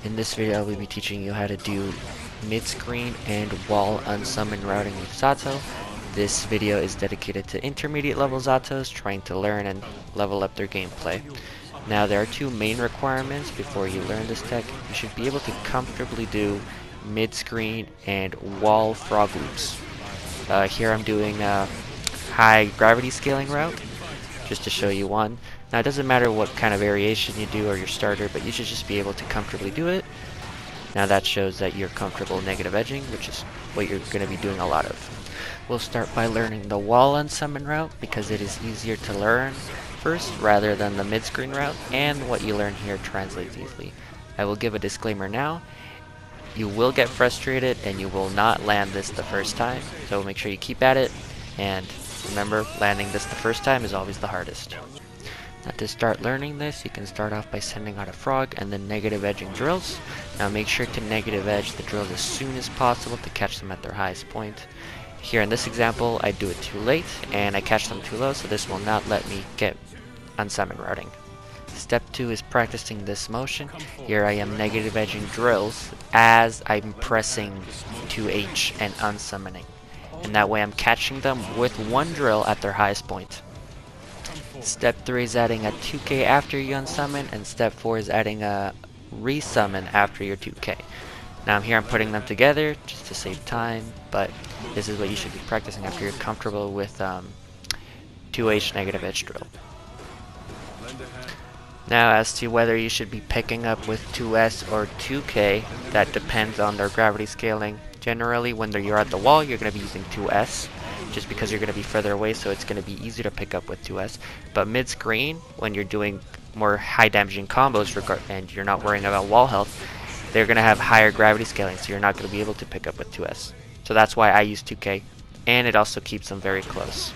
In this video, I will be teaching you how to do mid-screen and wall unsummon routing with Zato. This video is dedicated to intermediate level Zatos trying to learn and level up their gameplay. Now there are two main requirements before you learn this tech. You should be able to comfortably do mid-screen and wall frog loops. Here I'm doing a high gravity scaling route, just to show you one. Now it doesn't matter what kind of variation you do or your starter, but you should just be able to comfortably do it. Now that shows that you're comfortable negative edging, which is what you're going to be doing a lot of. We'll start by learning the wall unsummon route because it is easier to learn first rather than the mid-screen route, and what you learn here translates easily. I will give a disclaimer now. You will get frustrated and you will not land this the first time, so make sure you keep at it, and remember, landing this the first time is always the hardest. Now to start learning this, you can start off by sending out a frog and then negative edging drills. Now make sure to negative edge the drills as soon as possible to catch them at their highest point. Here in this example, I do it too late and I catch them too low, so this will not let me get unsummon routing. Step 2 is practicing this motion. Here I am negative edging drills as I'm pressing 2H and unsummoning. And that way I'm catching them with one drill at their highest point. Step 3 is adding a 2K after you unsummon, and step 4 is adding a resummon after your 2K. Now here I'm putting them together just to save time, but this is what you should be practicing after you're comfortable with 2H negative edge drill. Now as to whether you should be picking up with 2S or 2K, that depends on their gravity scaling. Generally, when you're at the wall, you're going to be using 2S, just because you're going to be further away, so it's going to be easier to pick up with 2S. But mid-screen, when you're doing more high damaging combos and you're not worrying about wall health, they're going to have higher gravity scaling, so you're not going to be able to pick up with 2S. So that's why I use 2K, and it also keeps them very close.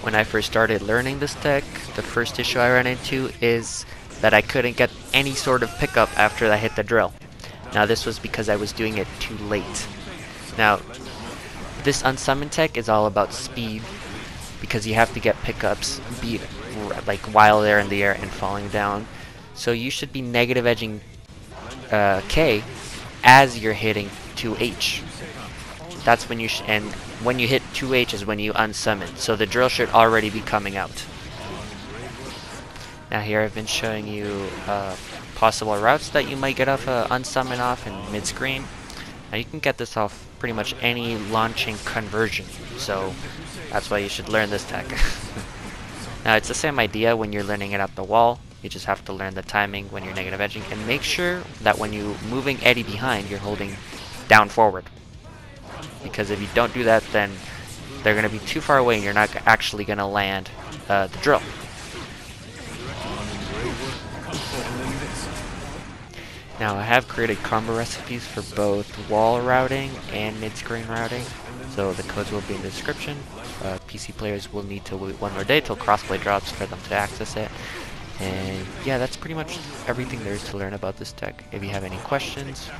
When I first started learning this tech, the first issue I ran into is that I couldn't get any sort of pickup after I hit the drill. Now this was because I was doing it too late. Now this unsummon tech is all about speed, because you have to get pickups like while they're in the air and falling down. So you should be negative edging K as you're hitting 2H. That's when you and when you hit 2H is when you unsummon. So the drill should already be coming out. Now here I've been showing you possible routes that you might get off unsummon off in mid-screen. Now you can get this off pretty much any launching conversion, so that's why you should learn this tech. Now it's the same idea when you're learning it at the wall. You just have to learn the timing when you're negative edging, and make sure that when you're moving Eddie behind, you're holding down forward. Because if you don't do that, then they're going to be too far away and you're not actually going to land the drill. Now I have created combo recipes for both wall routing and mid-screen routing, so the codes will be in the description. PC players will need to wait one more day till crossplay drops for them to access it. And yeah, that's pretty much everything there is to learn about this tech. If you have any questions,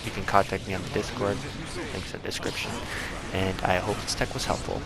you can contact me on the Discord, links in the description. And I hope this tech was helpful.